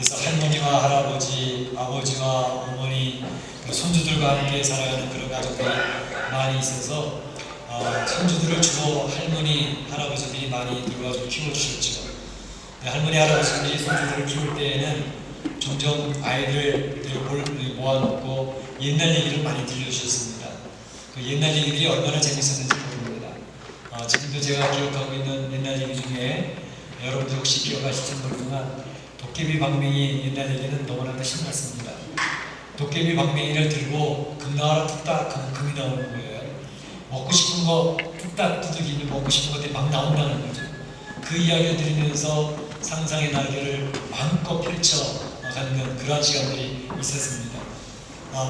그래서 할머니와 할아버지, 아버지와 어머니, 손주들과 함께 살아가는 그런 가족들이 많이 있어서 손주들을 주로 할머니, 할아버지들이 많이 들어와서 키워주셨죠. 할머니, 할아버지들이 손주들을 키울 때에는 종종 아이들을 모아놓고 옛날 얘기를 많이 들려주셨습니다. 그 옛날 얘기들이 얼마나 재밌었는지 모릅니다. 지금도 제가 기억하고 있는 옛날 얘기 중에 여러분들 혹시 기억하실지 모르지만 도깨비 방맹이 옛날 얘기는 너무나도 신났습니다. 도깨비 방맹이를 들고 금 나와라 뚝딱 하면 금이 나오는 거예요. 먹고 싶은 거 뚝딱 두들기니 먹고 싶은 것들이 막 나온다는 거죠. 그 이야기를 들으면서 상상의 날개를 마음껏 펼쳐 갖는 그러한 시간들이 있었습니다.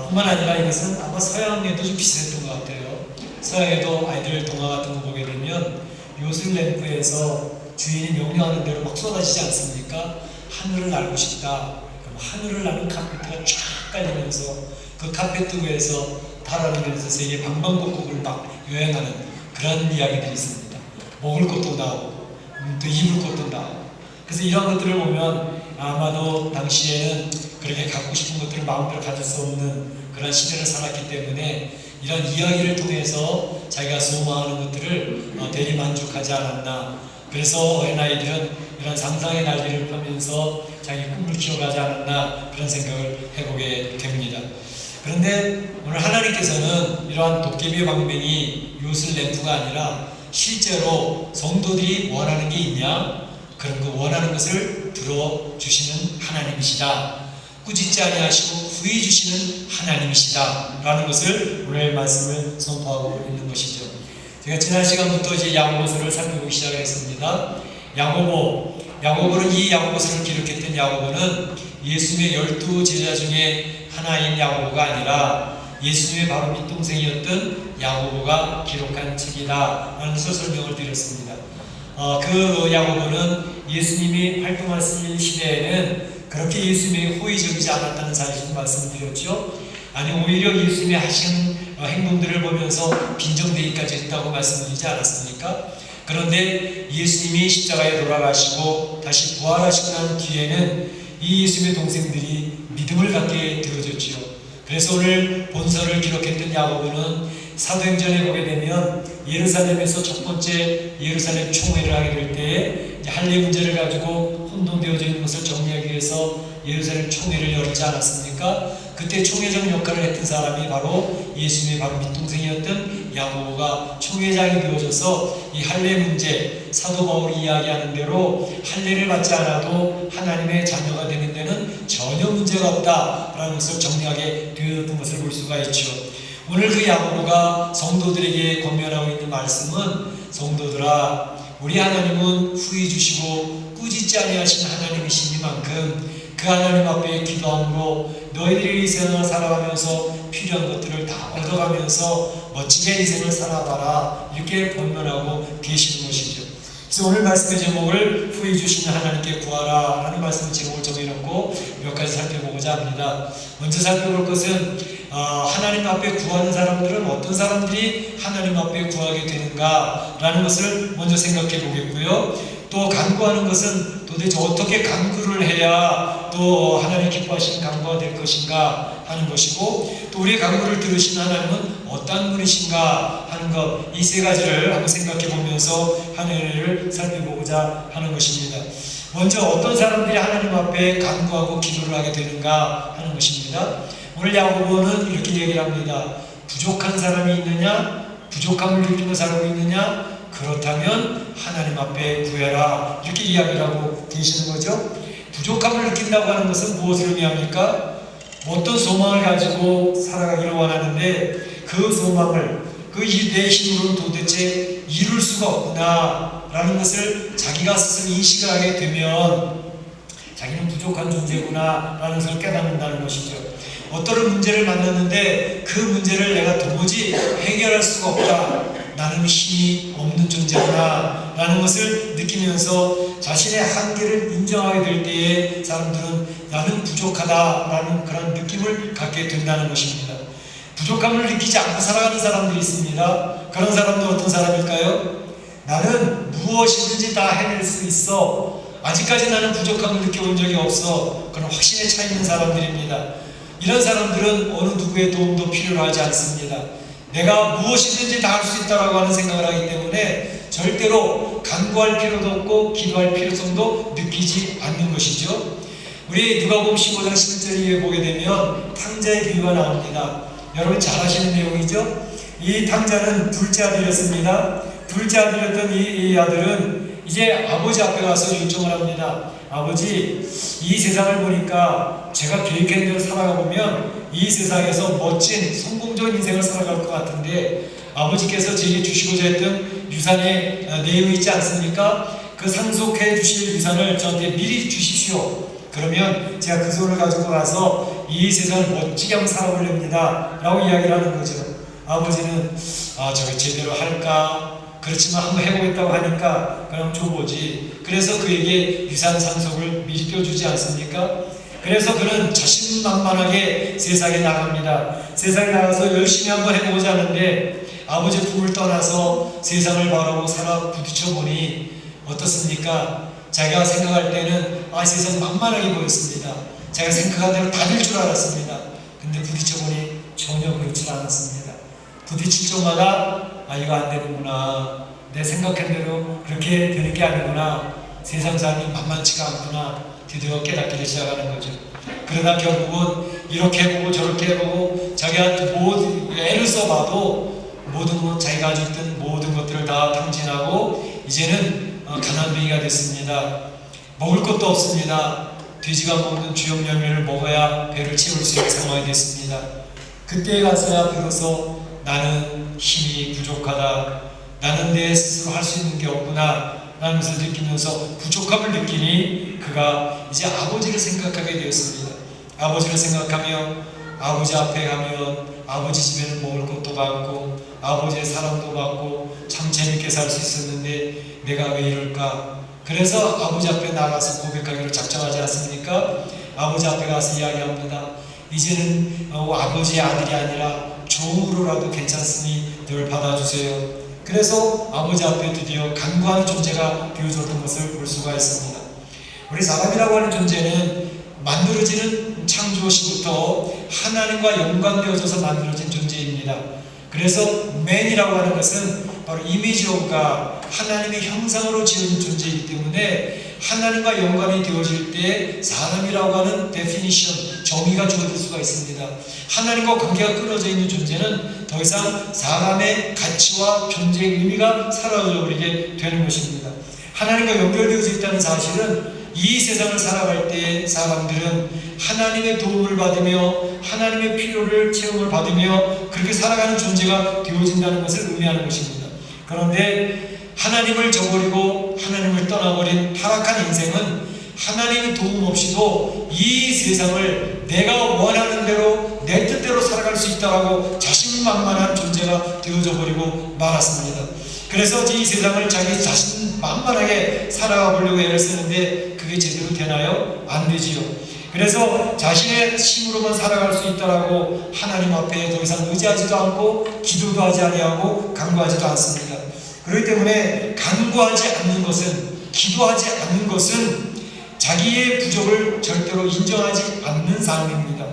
뿐만 아니라 이것은 아마 서양에도 좀 비슷했던 것 같아요. 서양에도 아이들 동화 같은 거 보게 되면 요술램프에서 주인이 명령하는 대로 막 쏟아지지 않습니까? 하늘을 날고 싶다. 그럼 하늘을 나는 카페트가 쫙 깔리면서 그 카페트 위에서 달아오르면서 세계 방방곡곡을 막 여행하는 그런 이야기들이 있습니다. 먹을 것도 나오고 또 입을 것도 나오고. 그래서 이런 것들을 보면 아마도 당시에는 그렇게 갖고 싶은 것들을 마음대로 가질 수 없는 그런 시대를 살았기 때문에 이런 이야기를 통해서 자기가 소망하는 것들을 대리만족하지 않았나. 그래서 어린아이들은 이런 상상의 날개를 펴면서 자기 꿈을 키워가지 않았나 그런 생각을 해보게 됩니다. 그런데 오늘 하나님께서는 이러한 도깨비 방맹이 요술 램프가 아니라 실제로 성도들이 원하는 게 있냐? 그런 거 원하는 것을 들어주시는 하나님이시다. 꾸짖지 아니하시고 후히 주시는 하나님이시다 라는 것을 오늘 말씀을 선포하고 있는 것이죠. 제가 지난 시간부터 이제 야고보서를 살펴보기 시작했습니다. 야고보는 이 야고보서를 기록했던 야고보는 예수님의 12 제자 중에 하나인 야고보가 아니라 예수님의 바로 밑동생이었던 야고보가 기록한 책이다 라는 설명을 드렸습니다. 그 야고보는 예수님이 활동하신 시대에는 그렇게 예수님의 호의적이지 않았다는 사실을 말씀드렸죠. 아니 오히려 예수님이 하신 행동들을 보면서 빈정대기까지 했다고 말씀드리지 않았습니까? 그런데 예수님이 십자가에 돌아가시고 다시 부활하시고 난 뒤에는 이 예수님의 동생들이 믿음을 갖게 되어졌지요. 그래서 오늘 본서를 기록했던 야고보는 사도행전에 보게 되면 예루살렘에서 첫 번째 예루살렘 총회를 하게 될 때에 할례 문제를 가지고 혼돈되어져 있는 것을 정리하기 위해서 예루살렘 총회를 열지 않았습니까? 그때 총회장 역할을 했던 사람이 바로 예수님의 바로 밑동생이었던 야고보가 총회장이 되어져서 이 할례 문제, 사도 바울이 이야기하는 대로 할례를 받지 않아도 하나님의 자녀가 되는 데는 전혀 문제가 없다라는 것을 정리하게 되어졌던 것을 볼 수가 있죠. 오늘 그 야고보가 성도들에게 권면하고 있는 말씀은 성도들아 우리 하나님은 후히 주시고 꾸짖지 아니하신 하나님이시니만큼 그 하나님 앞에 기도함으로 너희들이 이 생을 살아가면서 필요한 것들을 다 얻어가면서 멋지게 이 생을 살아봐라 이렇게 권면하고 계시는 것이죠. 그래서 오늘 말씀의 제목을 후히 주시는 하나님께 구하라 라는 말씀의 제목을 정해놓고 몇 가지 살펴보고자 합니다. 먼저 살펴볼 것은 하나님 앞에 구하는 사람들은 어떤 사람들이 하나님 앞에 구하게 되는가 라는 것을 먼저 생각해 보겠고요. 또 간구하는 것은 도대체 어떻게 간구를 해야 또 하나님 기뻐하시는 간구가 될 것인가 하는 것이고 또 우리의 간구를 들으시는 하나님은 어떤 분이신가 하는 것 이 세 가지를 한번 생각해 보면서 하나님을 살펴보고자 하는 것입니다. 먼저 어떤 사람들이 하나님 앞에 간구하고 기도를 하게 되는가 하는 것입니다. 오늘 야고보는 이렇게 얘기를 합니다. 부족한 사람이 있느냐? 부족함을 느끼며 살고 있느냐? 그렇다면 하나님 앞에 구해라 이렇게 이야기를 하고 계시는 거죠. 부족함을 느낀다고 하는 것은 무엇을 의미합니까? 어떤 소망을 가지고 살아가기를 원하는데 그 소망을 내 힘으로는 도대체 이룰 수가 없구나 라는 것을 자기가 스스로 인식을 하게 되면 자기는 부족한 존재구나 라는 것을 깨닫는다는 것이죠. 어떤 문제를 만났는데 그 문제를 내가 도무지 해결할 수가 없다. 나는 힘이 없는 존재구나 라는 것을 느끼면서 자신의 한계를 인정하게 될 때에 사람들은 나는 부족하다 라는 그런 느낌을 갖게 된다는 것입니다. 부족함을 느끼지 않고 살아가는 사람들이 있습니다. 그런 사람들은 어떤 사람일까요? 나는 무엇이든지 다 해낼 수 있어. 아직까지 나는 부족함을 느껴본 적이 없어. 그런 확신에 차 있는 사람들입니다. 이런 사람들은 어느 누구의 도움도 필요로 하지 않습니다. 내가 무엇이든지 다 할 수 있다라고 하는 생각을 하기 때문에 절대로 간구할 필요도 없고 기도할 필요성도 느끼지 않는 것이죠. 우리 누가복음 15장 11절에 보게 되면 탕자의 비유가 나옵니다. 여러분 잘 아시는 내용이죠. 이 탕자는 둘째 아들이었습니다. 둘째 아들이었던 이 아들은 이제 아버지 앞에 가서 요청을 합니다. 아버지, 이 세상을 보니까 제가 계획한 대로 살아가 보면 이 세상에서 멋진 성공적인 인생을 살아갈 것 같은데 아버지께서 제게 주시고자 했던 유산의 내용이 있지 않습니까? 그 상속해 주실 유산을 저한테 미리 주십시오. 그러면 제가 그 돈을 가지고 가서 이 세상을 멋지게 한번 살아보렵니다 라고 이야기를 하는 거죠. 아버지는 저게 제대로 할까? 그렇지만 한번 해보겠다고 하니까 그럼 줘보지. 그래서 그에게 유산 상속을 미리 껴주지 않습니까? 그래서 그는 자신만만하게 세상에 나갑니다. 세상에 나가서 열심히 한번 해보고자 하는데 아버지 품을 떠나서 세상을 바라보고 살아 부딪혀 보니 어떻습니까? 자기가 생각할 때는 세상 만만하게 보였습니다. 자기가 생각한 대로 다 될 줄 알았습니다. 근데 부딪혀 보니 전혀 그렇지 않았습니다. 부딪힐 적마다 이거 안 되는구나. 내 생각한 대로 그렇게 되는 게 아니구나. 세상 사람이 만만치가 않구나. 드디어 깨닫기를 시작하는 거죠. 그러다 결국은 이렇게 해보고 저렇게 해보고 자기가 모든 애를 써봐도 모든 자기가 가지고 있던 모든 것들을 다 탕진하고 이제는 가난뱅이가 됐습니다. 먹을 것도 없습니다. 돼지가 먹는 주역 열매를 먹어야 배를 채울 수 있는 상황이 됐습니다. 그때에 가서야 비로소 나는 힘이 부족하다. 나는 내 스스로 할 수 있는 게 없구나 라는 것을 느끼면서 부족함을 느끼니 그가 이제 아버지를 생각하게 되었습니다. 아버지를 생각하며 아버지 앞에 가면 아버지 집에는 먹을 것도 받고 아버지의 사랑도 받고 참 재밌게 살 수 있었는데 내가 왜 이럴까? 그래서 아버지 앞에 나가서 고백하기로 작정하지 않습니까? 아버지 앞에 가서 이야기합니다. 이제는 아버지의 아들이 아니라 종으로라도 괜찮으니 늘 받아주세요. 그래서 아버지 앞에 드디어 간구하는 존재가 되어졌던 것을 볼 수가 있습니다. 우리 사람이라고 하는 존재는 만들어지는 창조시부터 하나님과 연관되어져서 만들어진 존재입니다. 그래서 man이라고 하는 것은 바로 이미지 오브 갓, 하나님의 형상으로 지어진 존재이기 때문에 하나님과 연관이 되어질 때 사람이라고 하는 데피니션, 정의가 주어질 수가 있습니다. 하나님과 관계가 끊어져 있는 존재는 더 이상 사람의 가치와 존재의 의미가 사라져버리게 되는 것입니다. 하나님과 연결되어져 있다는 사실은 이 세상을 살아갈 때 사람들은 하나님의 도움을 받으며 하나님의 필요를 체험을 받으며 그렇게 살아가는 존재가 되어진다는 것을 의미하는 것입니다. 그런데 하나님을 저버리고 하나님을 떠나버린 타락한 인생은 하나님의 도움 없이도 이 세상을 내가 원하는 대로 내 뜻대로 살아갈 수 있다고 자신만만한 존재가 되어져 버리고 말았습니다. 그래서 이 세상을 자기 자신만만하게 살아가 보려고 애를 쓰는데 그게 제대로 되나요? 안 되지요. 그래서 자신의 힘으로만 살아갈 수 있다라고 하나님 앞에 더 이상 의지하지도 않고 기도도 하지 아니하고 간구하지도 않습니다. 그렇기 때문에 간구하지 않는 것은, 기도하지 않는 것은 자기의 부족을 절대로 인정하지 않는 사람입니다.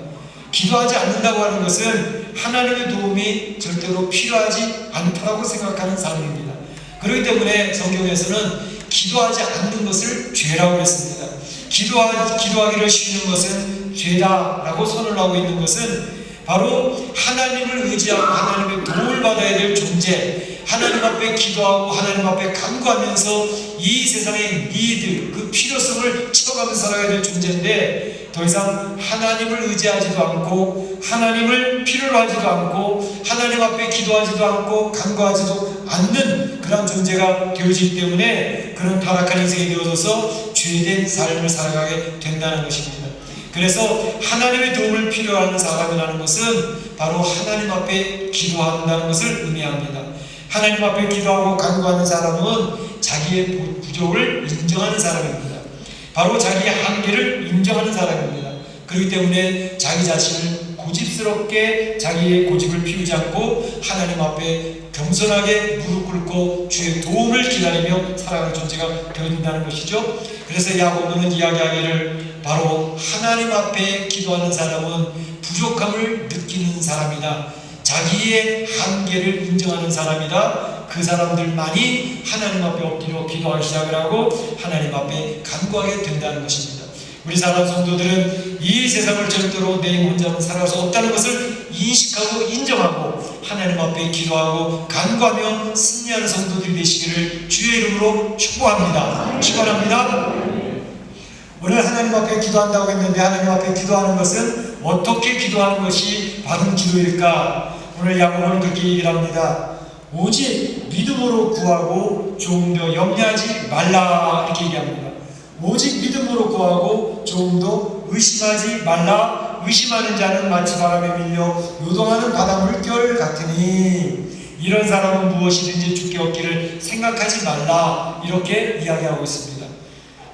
기도하지 않는다고 하는 것은 하나님의 도움이 절대로 필요하지 않다고 생각하는 사람입니다. 그렇기 때문에 성경에서는 기도하지 않는 것을 죄라고 했습니다. 기도하기를 쉬는 것은 죄다라고 선언하고 있는 것은 바로 하나님을 의지하고 하나님의 도움을 받아야 될 존재, 하나님 앞에 기도하고 하나님 앞에 간구하면서 이 세상의 니드, 그 필요성을 채워가면서 살아야 될 존재인데 더 이상 하나님을 의지하지도 않고 하나님을 필요로 하지도 않고 하나님 앞에 기도하지도 않고 간구하지도 않는 그런 존재가 되어지기 때문에 그런 타락한 인생이 되어져서 죄된 삶을 살아가게 된다는 것입니다. 그래서 하나님의 도움을 필요하는 사람이라는 것은 바로 하나님 앞에 기도한다는 것을 의미합니다. 하나님 앞에 기도하고 간구하는 사람은 자기의 부족을 인정하는 사람입니다. 바로 자기의 한계를 인정하는 사람입니다. 그렇기 때문에 자기 자신을 고집스럽게 자기의 고집을 피우지 않고 하나님 앞에 겸손하게 무릎 꿇고 주의 도움을 기다리며 살아가는 존재가 되어진다는 것이죠. 그래서 야고보는 이야기하기를 바로 하나님 앞에 기도하는 사람은 부족함을 느끼는 사람이다. 자기의 한계를 인정하는 사람이다. 그 사람들만이 하나님 앞에 엎드려 기도하기 시작을 하고 하나님 앞에 간구하게 된다는 것입니다. 우리 사랑하는 성도들은 이 세상을 절대로 내 혼자는 살아갈 수 없다는 것을 인식하고 인정하고 하나님 앞에 기도하고 간구하며 승리하는 성도들이 되시기를 주의 이름으로 축복합니다. 축원합니다. 오늘 하나님 앞에 기도한다고 했는데 하나님 앞에 기도하는 것은 어떻게 기도하는 것이 바른 기도일까? 오늘 야고보는 그렇게 얘기를 합니다. 오직 믿음으로 구하고 조금 더 염려하지 말라 이렇게 얘기합니다. 오직 믿음으로 구하고 조금 더 의심하지 말라. 의심하는 자는 마치 바람에 밀려 요동하는 바다 물결 같으니 이런 사람은 무엇이든지 주께 얻기를 생각하지 말라 이렇게 이야기하고 있습니다.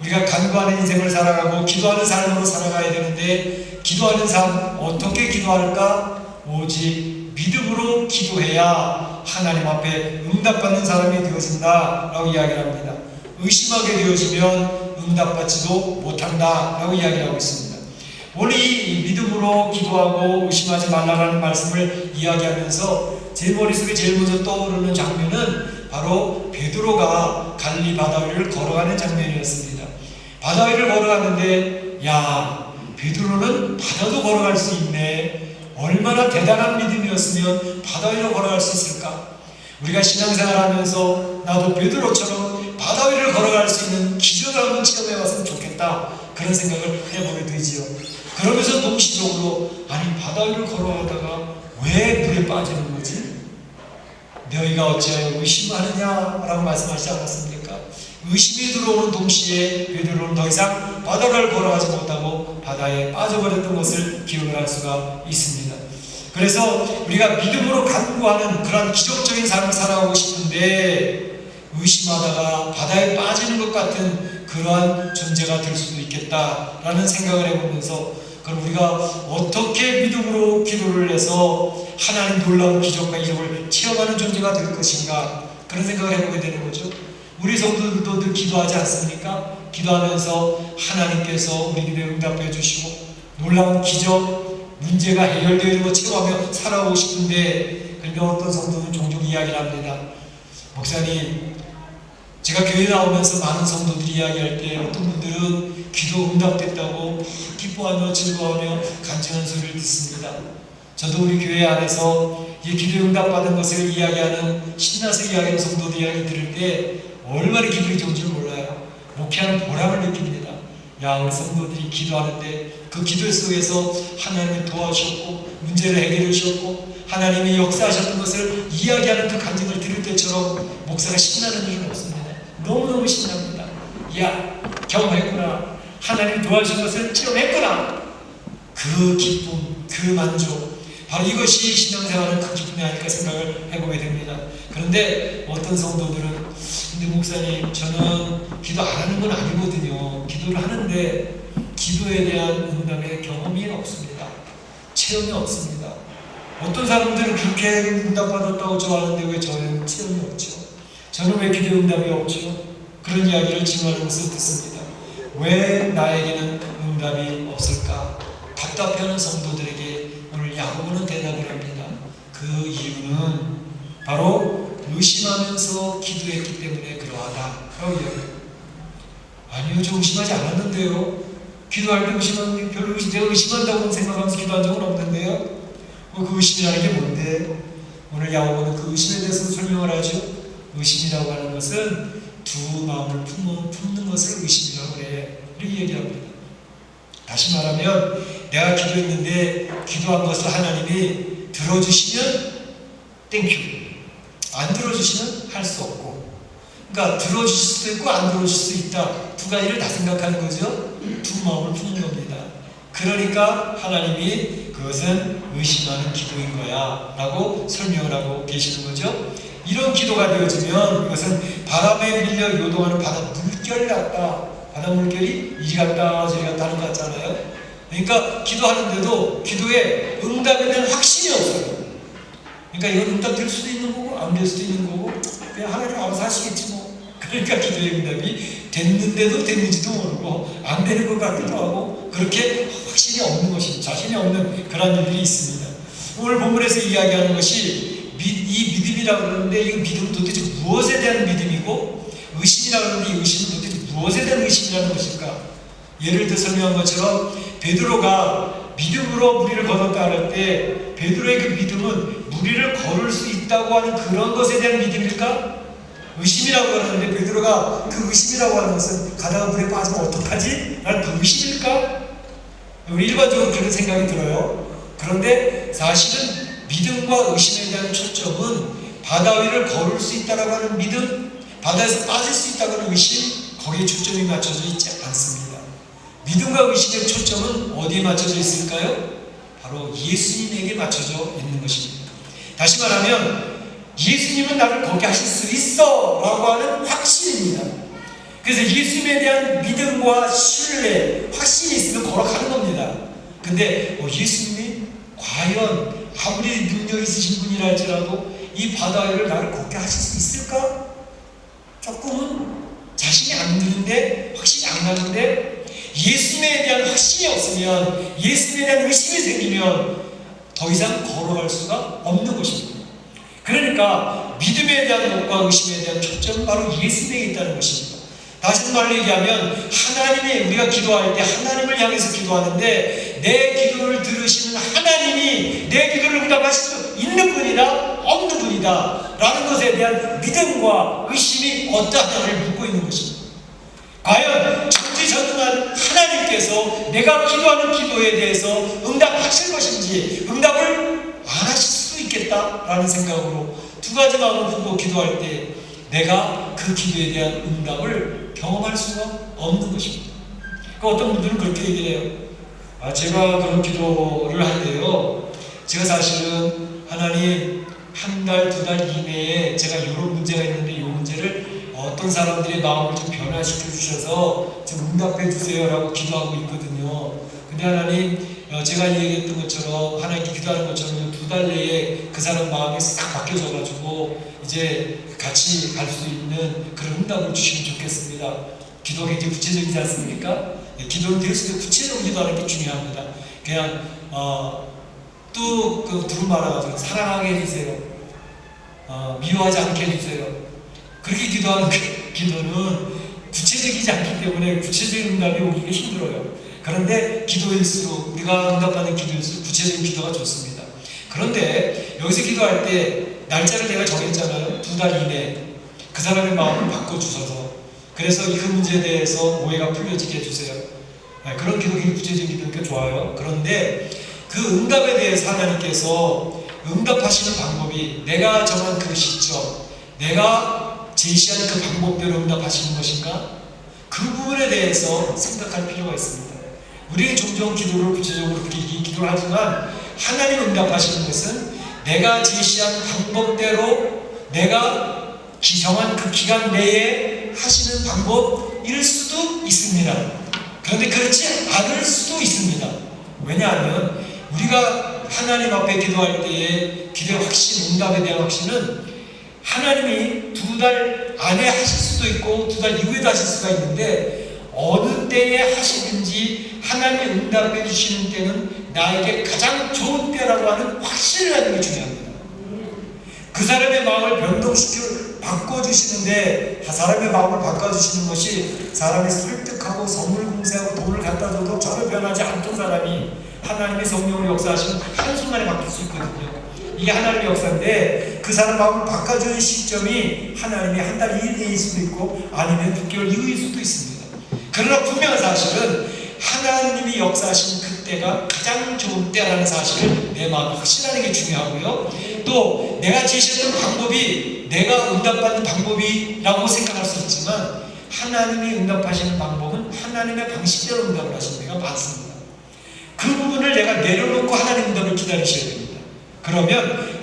우리가 간구하는 인생을 살아가고 기도하는 삶으로 살아가야 되는데 기도하는 삶 어떻게 기도할까? 오직 믿음으로 기도해야 하나님 앞에 응답받는 사람이 되어진다 라고 이야기를 합니다. 의심하게 되어지면 응답받지도 못한다 라고 이야기를 하고 있습니다. 오늘 이 믿음으로 기도하고 의심하지 말라라는 말씀을 이야기하면서 제 머릿속에 제일 먼저 떠오르는 장면은 바로 베드로가 갈릴리 바다 위를 걸어가는 장면이었습니다. 바다 위를 걸어가는데 야 베드로는 바다도 걸어갈 수 있네. 얼마나 대단한 믿음이었으면 바다 위로 걸어갈 수 있을까? 우리가 신앙생활 하면서 나도 베드로처럼 바다 위를 걸어갈 수 있는 기적을 한번 체험해봤으면 좋겠다 그런 생각을 해보게 되지요. 그러면서 동시적으로 아니 바다 위를 걸어가다가 왜 물에 빠지는 거지? 너희가 어찌하여 의심하느냐라고 말씀하시지 않았습니까? 의심이 들어오는 동시에 베드로는 더 이상 바다를 걸어가지 못하고 바다에 빠져버렸던 것을 기억을 할 수가 있습니다. 그래서 우리가 믿음으로 간구하는 그런 기적적인 삶을 살아가고 싶은데 의심하다가 바다에 빠지는 것 같은 그러한 존재가 될 수도 있겠다라는 생각을 해보면서 그럼 우리가 어떻게 믿음으로 기도를 해서 하나님 놀라운 기적과 이적을 체험하는 존재가 될 것인가 그런 생각을 해보게 되는 거죠. 우리 성도들도 늘 기도하지 않습니까? 기도하면서 하나님께서 우리 기도에 응답해 주시고 놀라운 기적, 문제가 해결되는 것 체험하며 살아오고 싶은데 그러니까 어떤 성도는 종종 이야기를 합니다. 목사님, 제가 교회 나오면서 많은 성도들이 이야기할 때 어떤 분들은 기도 응답됐다고 기뻐하며 즐거워하며 간증하는 소리를 듣습니다. 저도 우리 교회 안에서 이 기도 응답받은 것을 이야기하는 신나서 이야기하는 성도들 이야기 들을 때 얼마나 기분이 좋은 줄 몰라요. 목회하는 보람을 느낍니다. 야, 우리 성도들이 기도하는데 그 기도 속에서 하나님이 도와주셨고 문제를 해결해 주셨고 하나님이 역사하셨던 것을 이야기하는 그 간증을 들을 때처럼 목사가 신나는 일은 없습니다. 너무너무 신납니다. 야, 경험했구나. 하나님 도와주신 것을 체험했구나. 그 기쁨, 그 만족, 바로 이것이 신앙생활은 그 기쁨이 아닐까 생각을 해보게 됩니다. 그런데 어떤 성도들은 근데 목사님, 저는 기도 안 하는 건 아니거든요. 기도를 하는데 기도에 대한 응답의 경험이 없습니다. 체험이 없습니다. 어떤 사람들은 그렇게 응답받았다고 좋아하는데 왜 저는 체험이 없죠? 저는 왜 기도 응답이 없죠? 그런 이야기를 증언하는 것을 듣습니다. 왜 나에게는 응답이 없을까? 답답해하는 성도들에게 오늘 야고보는 대답을 합니다. 그 이유는 바로 의심하면서 기도했기 때문에 그러하다라고 이야기해요. 아니요, 저 의심하지 않았는데요. 기도할 때 의심하는 게 별로 내가 의심한다고 생각하면서 기도한 적은 없는데요. 그 의심이라는 게 뭔데? 오늘 야고보는 그 의심에 대해서 설명을 하죠. 의심이라고 하는 것은 두 마음을 품는 것을 의심이라고 해. 이렇게 얘기합니다. 다시 말하면 내가 기도했는데 기도한 것을 하나님이 들어주시면 땡큐, 안 들어주시면 할 수 없고, 그러니까 들어주실 수도 있고 안 들어주실 수 있다. 두 가지를 다 생각하는 거죠. 두 마음을 품는 겁니다. 그러니까 하나님이 그것은 의심하는 기도인 거야 라고 설명을 하고 계시는 거죠. 이런 기도가 되어지면 이것은 바람에 밀려 요동하는 바다 물결 같다. 바다 물결이 이리 갔다 저리 갔다 하는 것 같잖아요. 그러니까 기도하는데도 기도에 응답에 대한 확신이 없어요. 그러니까 이건 응답 될 수도 있는 거고 안 될 수도 있는 거고 그냥 하나님 알아서 하시겠지 뭐 그러니까 기도의 응답이 됐는데도 됐는지도 모르고 안 되는 것 같기도 하고 그렇게 확신이 없는 것입니다. 자신이 없는 그런 일들이 있습니다. 오늘 본문에서 이야기하는 것이 이 믿음이라고 그러는데 이 믿음은 도대체 무엇에 대한 믿음이고 의심이라고 그러는데 이 의심은 도대체 무엇에 대한 의심이라는 것일까? 예를 들어 설명한 것처럼 베드로가 믿음으로 무리를 걸었다 할 때 베드로의 그 믿음은 무리를 걸을 수 있다고 하는 그런 것에 대한 믿음일까? 의심이라고 하는데 베드로가 그 의심이라고 하는 것은 가다가 물에 빠지면 어떡하지? 라는 그 의심일까? 우리 일반적으로 그런 생각이 들어요. 그런데 사실은 믿음과 의심에 대한 초점은 바다 위를 걸을 수 있다고 하는 믿음, 바다에서 빠질 수 있다고 하는 의심, 거기에 초점이 맞춰져 있지 않습니다. 믿음과 의심의 초점은 어디에 맞춰져 있을까요? 바로 예수님에게 맞춰져 있는 것입니다. 다시 말하면 예수님은 나를 거기 하실 수 있어 라고 하는 확신입니다. 그래서 예수님에 대한 믿음과 신뢰, 확신이 있으면 걸어가는 겁니다. 근데 예수님이 과연 아무리 능력 있으신 분이라 할지라도 이 바다 위를 나를 걷게 하실 수 있을까? 조금은 자신이 안 드는데, 확신이 안 가는데 예수님에 대한 확신이 없으면, 예수님에 대한 의심이 생기면 더 이상 걸어갈 수가 없는 것입니다. 그러니까 믿음에 대한 것과 의심에 대한 초점은 바로 예수님에 있다는 것입니다. 다시 말로 얘기하면 하나님이, 우리가 기도할 때 하나님을 향해서 기도하는데 내 기도를 들으시는 하나님이 내 기도를 응답하실 수 있는 분이다, 없는 분이다 라는 것에 대한 믿음과 의심이 어떠하냐를 묻고 있는 것입니다. 과연 전지전능한 하나님께서 내가 기도하는 기도에 대해서 응답하실 것인지 응답을 안 하실 수도 있겠다라는 생각으로 두 가지 마음을 품고 기도할 때 내가 그 기도에 대한 응답을 경험할 수가 없는 것입니다. 그러니까 어떤 분들은 그렇게 얘기해요. 제가 그런 기도를 할 때요, 제가 사실은 하나님 한 달, 두 달 이내에 제가 이런 문제가 있는데 이 문제를 어떤 사람들의 마음을 좀 변화시켜 주셔서 좀 응답해 주세요 라고 기도하고 있거든요. 근데 하나님, 제가 얘기했던 것처럼 하나님께 기도하는 것처럼 두 달 내에 그 사람 마음이 싹 바뀌어져 가지고 이제 같이 갈 수 있는 그런 응답을 주시면 좋겠습니다. 기도가 굉장히 구체적이지 않습니까? 기도는 될수록 구체적으로 기도하는 게 중요합니다. 그냥 또 그 두루 말아가지고 사랑하게 해주세요, 미워하지 않게 해주세요, 그렇게 기도하는 그 기도는 구체적이지 않기 때문에 구체적인 응답이 오기가 힘들어요. 그런데 기도일수록, 우리가 응답받는 기도일수록 구체적인 기도가 좋습니다. 그런데 여기서 기도할 때 날짜를 내가 정했잖아요. 두 달 이내 그 사람의 마음을 바꿔주셔서, 그래서 그 문제에 대해서 오해가 풀려지게 해주세요. 그런 기도, 구체적인 기도니까 좋아요. 그런데 그 응답에 대해서 하나님께서 응답하시는 방법이 내가 정한 그 시점, 내가 제시한 그 방법대로 응답하시는 것인가? 그 부분에 대해서 생각할 필요가 있습니다. 우리는 종종 기도를 구체적으로 그렇게 기도를 하지만 하나님 응답하시는 것은 내가 제시한 방법대로 내가 정한 그 기간 내에 하시는 방법일 수도 있습니다. 그런데 그렇지 않을 수도 있습니다. 왜냐하면 우리가 하나님 앞에 기도할 때의 기도의 확신, 응답에 대한 확신은 하나님이 두 달 안에 하실 수도 있고 두 달 이후에도 하실 수가 있는데 어느 때에 하시든지 하나님이 응답해 주시는 때는 나에게 가장 좋은 때라고 하는 확신을 갖는 게 중요합니다. 그 사람의 마음을 변동시켜 바꿔주시는데, 사람의 마음을 바꿔주시는 것이 사람이 설득하고 선물 공세하고 돈을 갖다 줘도 전혀 변하지 않던 사람이 하나님의 성령으로 역사하시면 한순간에 바뀔 수 있거든요. 이게 하나님의 역사인데 그 사람 마음을 바꿔주는 시점이 하나님이 한 달 이내일 수도 있고 아니면 6개월 이후일 수도 있습니다. 그러나 분명한 사실은 하나님이 역사하신 그때가 가장 좋은 때라는 사실을 내 마음에 확신하는 게 중요하고요. 또 내가 제시했던 방법이 내가 응답받는 방법이라고 생각할 수 있지만 하나님이 응답하시는 방법은 하나님의 방식대로 응답을 하시는 데가 많습니다. 그 부분을 내가 내려놓고 하나님 응답을 기다리셔야 됩니다. 그러면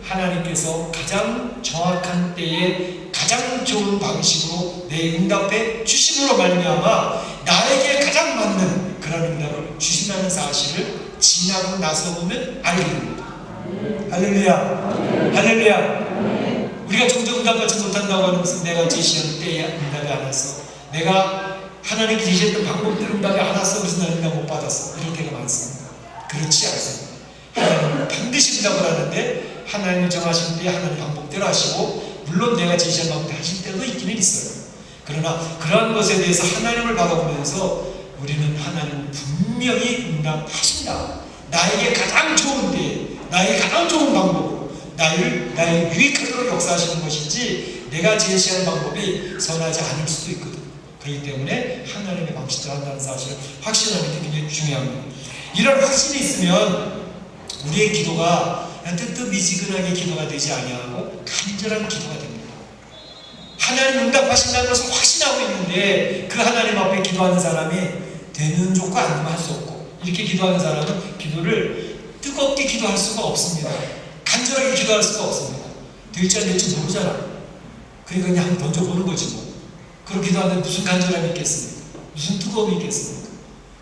하나님께서 가장 정확한 때에 가장 좋은 방식으로 내 응답해 주심으로 말미암아 나에게 가장 맞는 그런 응답을 주신다는 사실을 지나고 나서 보면 알게 됩니다. 할렐루야, 할렐루야. 우리가 종종 응답받지 못한다고 하는 것은 내가 제시한 때에 응답이 안 왔어, 내가 하나님께 제시했던 방법대로 응답이 안 왔어, 그래서 나는 응답 못 받았어, 이럴 때가 많습니다. 그렇지 않습니다. 하나님은 반드시 응답을 하는데 하나님이 정하신 때에 하나님 방법대로 하시고, 물론 내가 제시한 방법대로 하실 때도 있기는 있어요. 그러나 그러한 것에 대해서 하나님을 바라보면서 우리는 하나님은 분명히 응답하신다, 나에게 가장 좋은 때, 나에게 가장 좋은 방법으로 나의 유익하도록 역사하시는 것이지 내가 제시한 방법이 선하지 않을 수도 있거든. 그렇기 때문에 하나님의 방식대로 한다는 사실을 확신하는 게 굉장히 중요합니다. 이런 확신이 있으면 우리의 기도가 뜨뜻미지근하게 기도가 되지 아니하고 간절한 기도가 됩니다. 하나님 응답하신다는 것을 확신하고 있는데 그 하나님 앞에 기도하는 사람이 되는 좋고 안 되면 할 수 없고, 이렇게 기도하는 사람은 기도를 뜨겁게 기도할 수가 없습니다. 간절하게 기도할 수가 없습니다. 될지 안 될지 모르잖아. 그러니까 그냥 한번 던져보는 거지 뭐. 그렇게 기도하는데 무슨 간절함이 있겠습니까? 무슨 뜨거움이 있겠습니까?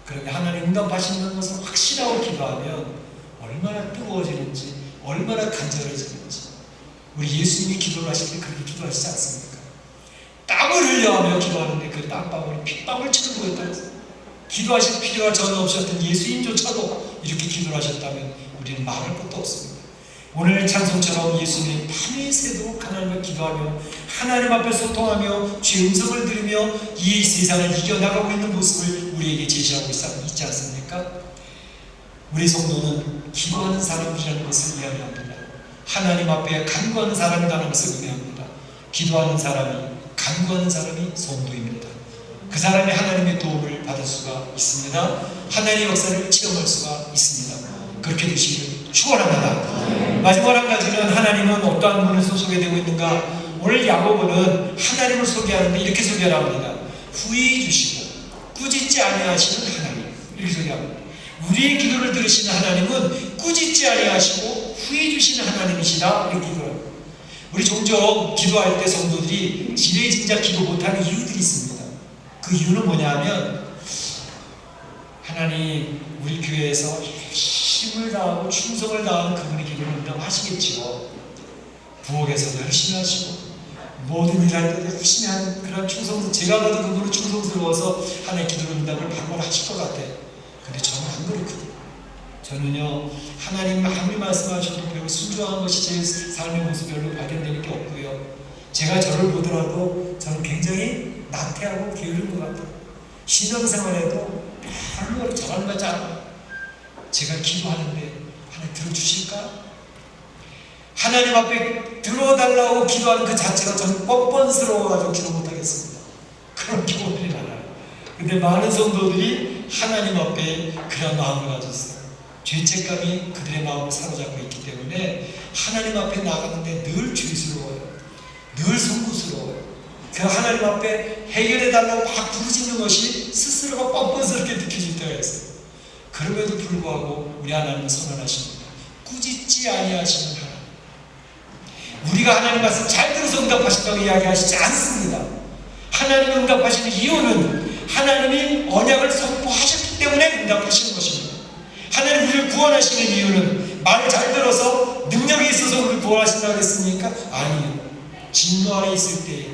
그런데 하나님 응답하시는 것을 확신하고 기도하면 얼마나 뜨거워지는지, 얼마나 간절해지는지. 우리 예수님이 기도를 하실 때 그렇게 기도하시지 않습니까? 땀을 흘려하며 기도하는데 그 땀방울이 핏방울처럼 보였다고. 기도하실 필요가 전혀 없었던 예수님조차도 이렇게 기도를 하셨다면 우리는 말할 것도 없습니다. 오늘 찬송처럼 예수님이 밤이 새도록 하나님과 기도하며 하나님 앞에 소통하며 주의 음성을 들으며 이 세상을 이겨나가고 있는 모습을 우리에게 제시하고 있지 않습니까? 우리 성도는 기도하는 사람이라는 것을 이야기합니다. 하나님 앞에 간구하는 사람이라는 것을 의미합니다. 기도하는 사람이, 간구하는 사람이 성도입니다. 그 사람이 하나님의 도움을 받을 수가 있습니다. 하나님의 역사를 체험할 수가 있습니다. 그렇게 되시길 축원합니다. 마지막 한 가지는 하나님은 어떠한 분을 소개되고 있는가? 오늘 야고보는 하나님을 소개하는데 이렇게 소개를 합니다. 후히 주시고 꾸짖지 아니하시는 하나님, 이렇게 소개합니다. 우리의 기도를 들으시는 하나님은 꾸짖지 아니하시고 후히 주시는 하나님이시다, 이렇게 기도합니다. 우리 종종 기도할 때 성도들이 지레짐작 기도 못하는 이유들이 있습니다. 그 이유는 뭐냐면, 하나님 우리 교회에서 힘을 다하고 충성을 다하는 그분의 기도를 응답하시겠지요. 부엌에서도 열심히 하시고 모든 일할 때도 열심히 하는 그런 충성스러운, 제가 봐도 그분은 충성스러워서 하나님의 기도를 응답을 바로 하실 것 같아요. 근데 저는 안 그렇거든요. 저는요, 하나님 아무리 말씀하셔도 별로 순종한 것이 제 삶의 모습 별로 발견되는 게 없고요. 제가 저를 보더라도 저는 굉장히 나태하고 게으른 것 같아요. 신앙생활에도 별로 잘하는 것 같지 않아요. 제가 기도하는데 하나님 들어주실까? 하나님 앞에 들어달라고 기도하는 그 자체가 저는 뻔뻔스러워가지고 기도 못하겠습니다. 그런 기도들이 많아요. 근데 많은 성도들이 하나님 앞에 그런 마음을 가졌어요. 죄책감이 그들의 마음을 사로잡고 있기 때문에 하나님 앞에 나가는데 늘 죄스러워요. 늘 송구스러워요. 그 하나님 앞에 해결해달라고 막 부르짖는 것이 스스로가 뻔뻔스럽게 느껴질 때가 있어요. 그럼에도 불구하고 우리 하나님은 선언하십니다. 꾸짖지 아니하시는 하나님. 우리가 하나님 말씀 잘 들어서 응답하신다고 이야기하시지 않습니다. 하나님이 응답하시는 이유는 하나님이 언약을 선포하셨기 때문에 응답하시는 것입니다. 하나님 우리를 구원하시는 이유는 말 잘 들어서 능력이 있어서 우리를 구원하신다고 했습니까? 아니요. 진노 안에 있을 때에,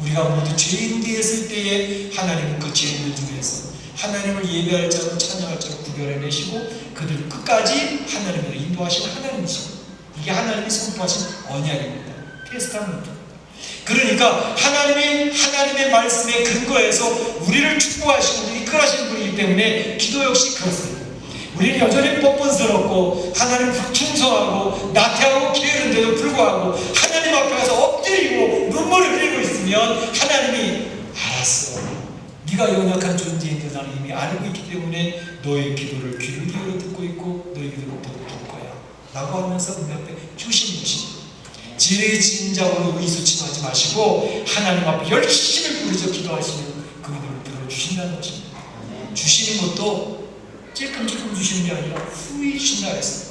우리가 모두 죄인 되었을 때에 하나님은 그 죄인들 중에서 하나님을 예배할 자로 찬양할 자로 구별해내시고 그들을 끝까지 하나님으로 인도하시는 하나님이십니다. 이게 하나님이 선포하신 언약입니다. 테스타멘트. 그러니까 하나님이 하나님의 말씀에 근거해서 우리를 축복하시고 이끌어하시는 분이기 때문에 기도 역시 그렇습니다. 우리는 여전히 뻔뻔스럽고 하나님 불충성하고 나태하고 게으른데도 불구하고 하나님 앞에 가서 엎드리고 눈물을 흘리고 있으면 하나님이 알았어, 네가 연약한 존재인 줄 나는 이미 알고 있기 때문에 너의 기도를 귀를 기울여 듣고 있고 너의 기도를 들어줄 거야 라고 하면서 우리 앞에 주시는 것입니다. 지레짐작으로 의수침하지 마시고 하나님 앞에 열심히 부르짖어 기도하시면 그 기도를 들어주신다는 것입니다. 주시는 것도 찔끔찔끔 주시는 게 아니라 후히 주신다 했어요.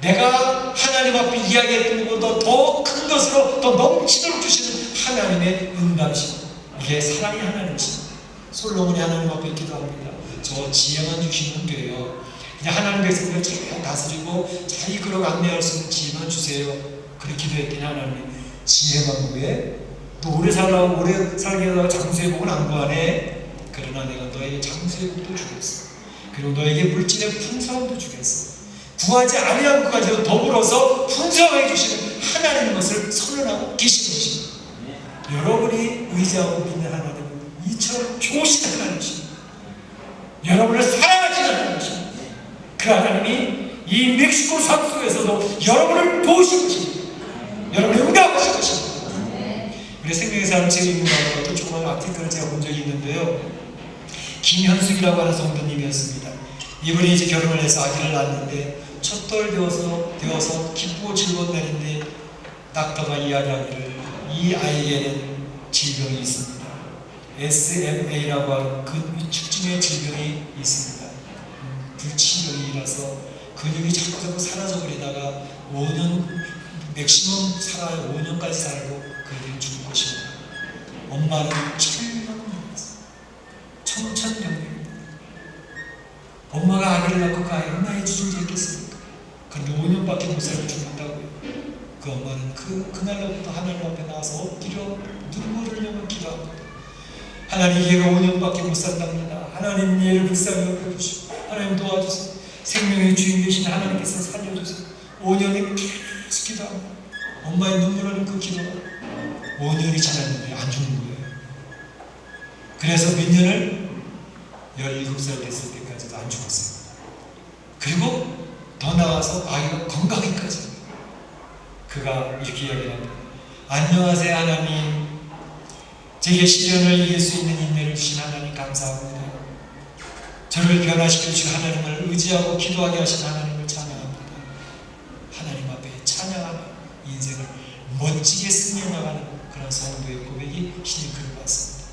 내가 하나님 앞에 이야기했던 것보다 더 큰 것으로 더 넘치도록 주시는 하나님의 응답이십니다. 이게 사랑의 하나님이십니다. 솔로몬이 하나님 앞에 기도합니다. 저 지혜만 주시면 돼요. 그냥 하나님 백성들을 잘 다스리고 잘 이끌어 안내할 수 있는 지혜만 주세요. 그렇게 기도했더니 하나님이 지혜만 구해? 너 오래 살게 하다가 장수의 복은 안 구하네? 그러나 내가 너에게 장수의 복도 주겠어. 그리고 너에게 물질의 풍성함도 주겠어. 구하지 아니한 것까지도 더불어서 풍성하게 주시는 하나님의 것을 선언하고 계시는 것입니다. 여러분이 의지하고 믿는 하나님은 이처럼 좋으신 하나님이십니다. 여러분을 사랑하시는 하나님이십니다. 그 하나님이 이 멕시코 삶 속에서도 여러분을 도우실 것입니다. 여러분을 응답하실 것입니다. 우리 생명의 삶 책 읽는 가운데 조그만 아티클을 제가 본 적이 있는데요. 김현숙이라고 하는 성도님이었습니다. 이분이 이제 결혼을 해서 아기를 낳았는데 첫돌 되어서 기쁘고 즐거운 날인데 닥터가 이야기하기를 이 아이에게는 질병이 있습니다. SMA라고 하는 근위축증의 질병이 있습니다. 불치병이라서 근육이 자꾸 사라져버리다가 5년, 맥시멈 살아야 5년까지 살고 그들이 죽을 것입니다. 엄마는 청천벽력입니다. 엄마가 아기를 낳고 그 아이를 얼마나 주중지 했겠습니까? 그런데 5년밖에 못 살고 죽는다고요. 그 엄마는 그날로부터 하나님 앞에 나와서 엎드려 눈물을 흘리며 기도합니다. 하나님, 얘가 5년밖에 못 산답니다. 하나님, 얘를 불쌍히 여겨주시고 하나님 도와주세요. 생명의 주인 되신 하나님께서 살려주세요. 5년이 계속 기도합니다. 엄마의 눈물 흘리는 그 기도가 5년이 지났는데 안 죽는 거예요. 그래서 몇 년을 17살 됐을 때까지도 안 죽었어요. 그리고 더 나아가서 아이가 건강히까지 그가 이렇게 이야기합니다. 안녕하세요 하나님, 제게 시련을 이길 수 있는 인내를 주신 하나님 감사합니다. 저를 변화시켜 주신 하나님을 의지하고 기도하게 하신 하나님을 찬양합니다. 하나님 앞에 찬양하며 인생을 멋지게 승리해나가는 그런 성도의 고백이 신이 그를 같습니다.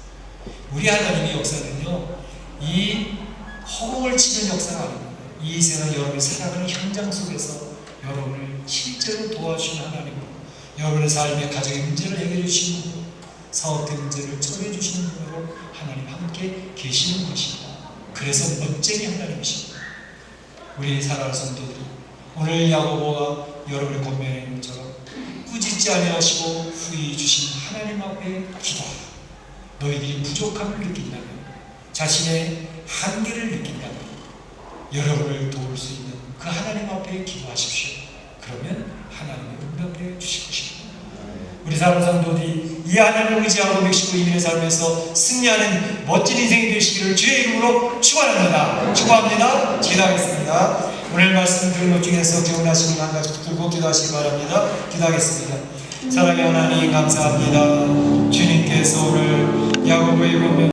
우리 하나님의 역사는요, 이 허공을 치는 역사가 아닙니다. 이 세상 여러분의 사랑하는 현장 속에서 여러분을 실제로 도와주시는 하나님으로, 여러분의 삶의 가정의 문제를 해결해 주시는 분으로, 사업의 문제를 처리해 주시는 분으로 하나님 함께 계시는 것입니다. 그래서 멋쟁이 하나님이십니다. 우리 사랑하는 성도들이 오늘 야고보가 여러분의 권면에 있는 것처럼 꾸짖지 아니하시고 후히 주신 하나님 앞에 기도하라. 너희들이 부족함을 느낀다면, 자신의 한계를 느낀다면 여러분을 도울 수 있는 그 하나님 앞에 기도하십시오. 그러면 하나님의 응답해 주실 것입니다. 우리 사랑하는 성도들이 이 하나님을 의지하고 멕시코 이민의 삶에서 승리하는 멋진 인생이 되시기를 주의 이름으로 축원합니다. 축원합니다. 기도하겠습니다. 오늘 말씀 들은 것 중에서 기억나시는 한 가지 붙들고 기도하시기 바랍니다. 기도하겠습니다. 사랑의 하나님 감사합니다. 주님께서 오늘 야고보의 권면